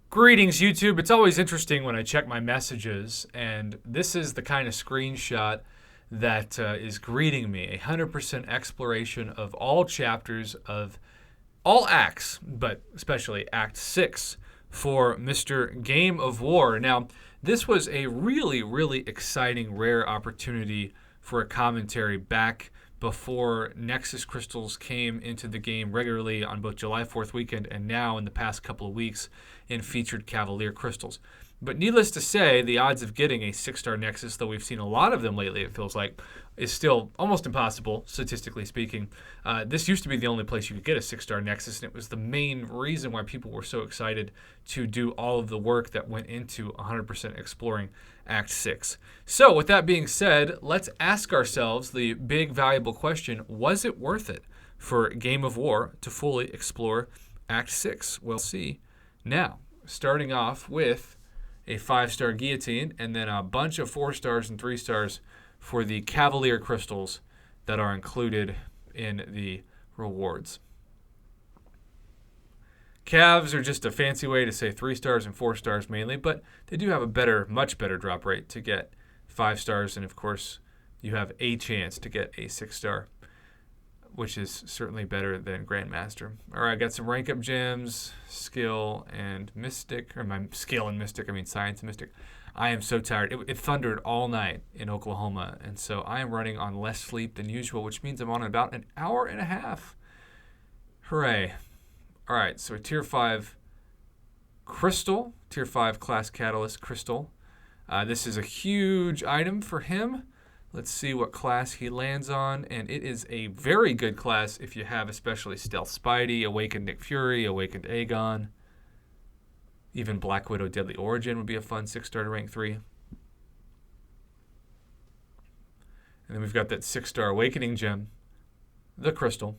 Greetings, YouTube. It's always interesting when I check my messages, and this is the kind of screenshot that is greeting me. 100% exploration of all chapters of all acts, but especially Act 6 for Mr. Game of War. Now, this was a really, really exciting, rare opportunity for a commentary back before Nexus crystals came into the game regularly on both July 4th weekend and now in the past couple of weeks in featured Cavalier crystals. But needless to say, the odds of getting a 6-star Nexus, though we've seen a lot of them lately, it feels like, is still almost impossible, statistically speaking. This used to be the only place you could get a 6-star Nexus, and it was the main reason why people were so excited to do all of the work that went into 100% exploring Act 6. So, with that being said, let's ask ourselves the big, valuable question, was it worth it for Game of War to fully explore Act 6? We'll see now. Starting off with a 5-star Guillotine, and then a bunch of 4 stars and 3 stars for the Cavalier crystals that are included in the rewards. Cavs are just a fancy way to say 3 stars and 4 stars mainly, but they do have a much better drop rate to get 5 stars, and of course, you have a chance to get a 6-star, which is certainly better than Grandmaster. All right, I got some rank up gems, skill and mystic, or my skill and mystic, I mean science and mystic. I am so tired. It thundered all night in Oklahoma, and so I am running on less sleep than usual, which means I'm on about an hour and a half. Hooray. All right, so a Tier 5 crystal, Tier 5 class catalyst crystal. This is a huge item for him. Let's see what class he lands on, and it is a very good class if you have especially Stealth Spidey, Awakened Nick Fury, Awakened Aegon. Even Black Widow Deadly Origin would be a fun 6-star to rank 3. And then we've got that 6-star Awakening Gem, the Crystal.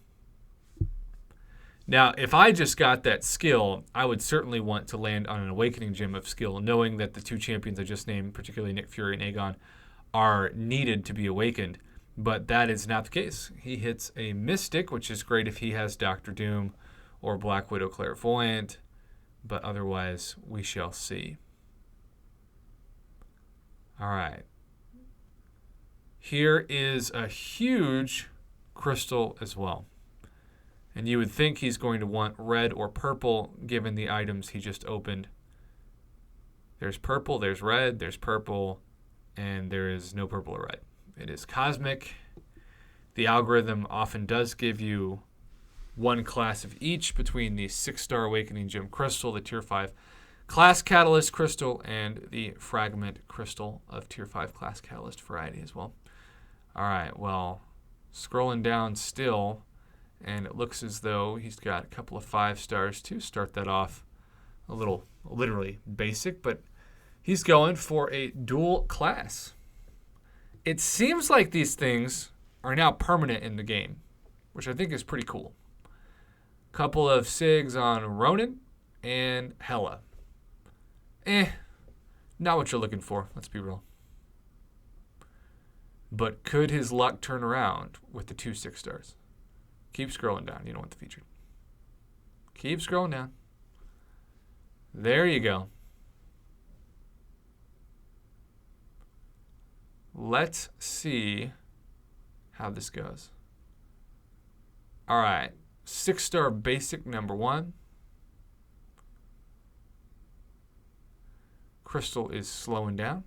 Now, if I just got that skill, I would certainly want to land on an Awakening Gem of skill, knowing that the 2 champions I just named, particularly Nick Fury and Aegon, are needed to be awakened, but that is not the case. He hits a Mystic, which is great if he has Doctor Doom or Black Widow Clairvoyant, but otherwise we shall see. All right. Here is a huge crystal as well. And you would think he's going to want red or purple given the items he just opened. There's purple, there's red, there's purple, and there is no purple or red. It is cosmic. The algorithm often does give you one class of each between the 6-star Awakening Gem Crystal, the Tier 5 Class Catalyst Crystal, and the Fragment Crystal of Tier 5 Class Catalyst variety as well. All right, well, scrolling down still, and it looks as though he's got a couple of 5 stars to start that off a little literally basic, but he's going for a dual class. It seems like these things are now permanent in the game, which I think is pretty cool. Couple of SIGs on Ronin and Hela. Not what you're looking for, let's be real. But could his luck turn around with the 2 6 stars? Keep scrolling down, you don't want the featured. Keep scrolling down. There you go. Let's see how this goes. All right, 6-star basic number 1. Crystal is slowing down.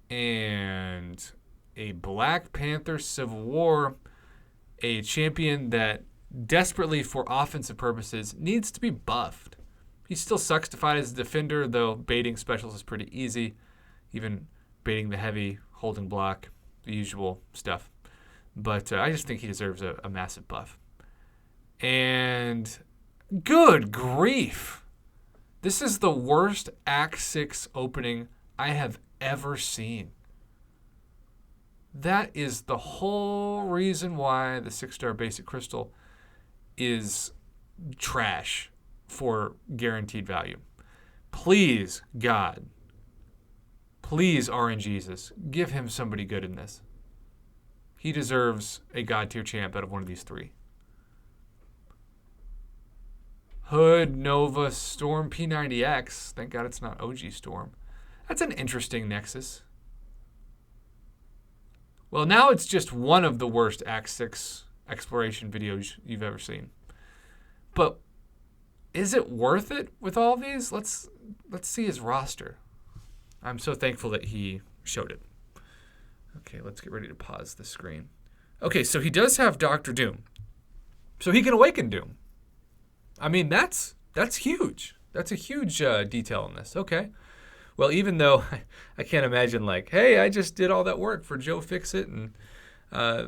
And a Black Panther Civil War, a champion that desperately for offensive purposes needs to be buffed. He still sucks to fight as a defender, though baiting specials is pretty easy. Even baiting the heavy, holding block, the usual stuff. But I just think he deserves a massive buff. And good grief. This is the worst Act 6 opening I have ever seen. That is the whole reason why the 6-star basic crystal is trash for guaranteed value. Please, God, please, RNGesus, give him somebody good in this. He deserves a God tier champ out of one of these 3. Hood Nova Storm P90X. Thank God it's not OG Storm. That's an interesting Nexus. Well, now it's just one of the worst Act 6 exploration videos you've ever seen. But is it worth it with all these? Let's see his roster. I'm so thankful that he showed it. Okay, let's get ready to pause the screen. Okay, so he does have Doctor Doom. So he can awaken Doom. I mean, that's huge. That's a huge detail in this. Okay. Well, even though I can't imagine like, hey, I just did all that work for Joe Fixit and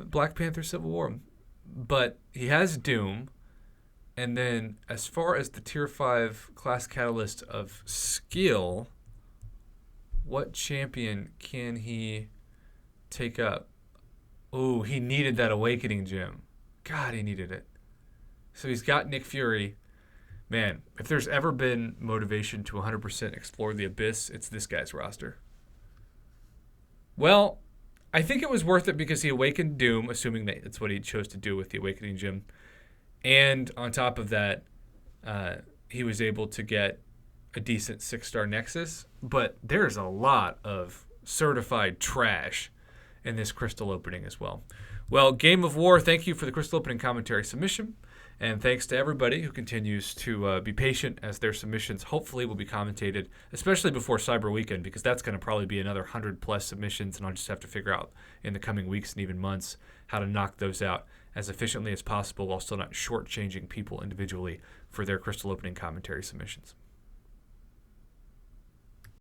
Black Panther Civil War. But he has Doom. And then as far as the Tier 5 class catalyst of skill, what champion can he take up? Oh, he needed that Awakening Gem. God, he needed it. So he's got Nick Fury. Man, if there's ever been motivation to 100% explore the Abyss, it's this guy's roster. Well, I think it was worth it because he awakened Doom, assuming that it's what he chose to do with the Awakening Gem. And on top of that, he was able to get a decent 6-star Nexus. But there's a lot of certified trash in this crystal opening as well. Well, Game of War, thank you for the crystal opening commentary submission. And thanks to everybody who continues to be patient as their submissions hopefully will be commentated, especially before Cyber Weekend, because that's going to probably be another 100+ submissions, and I'll just have to figure out in the coming weeks and even months how to knock those out as efficiently as possible while still not shortchanging people individually for their crystal opening commentary submissions.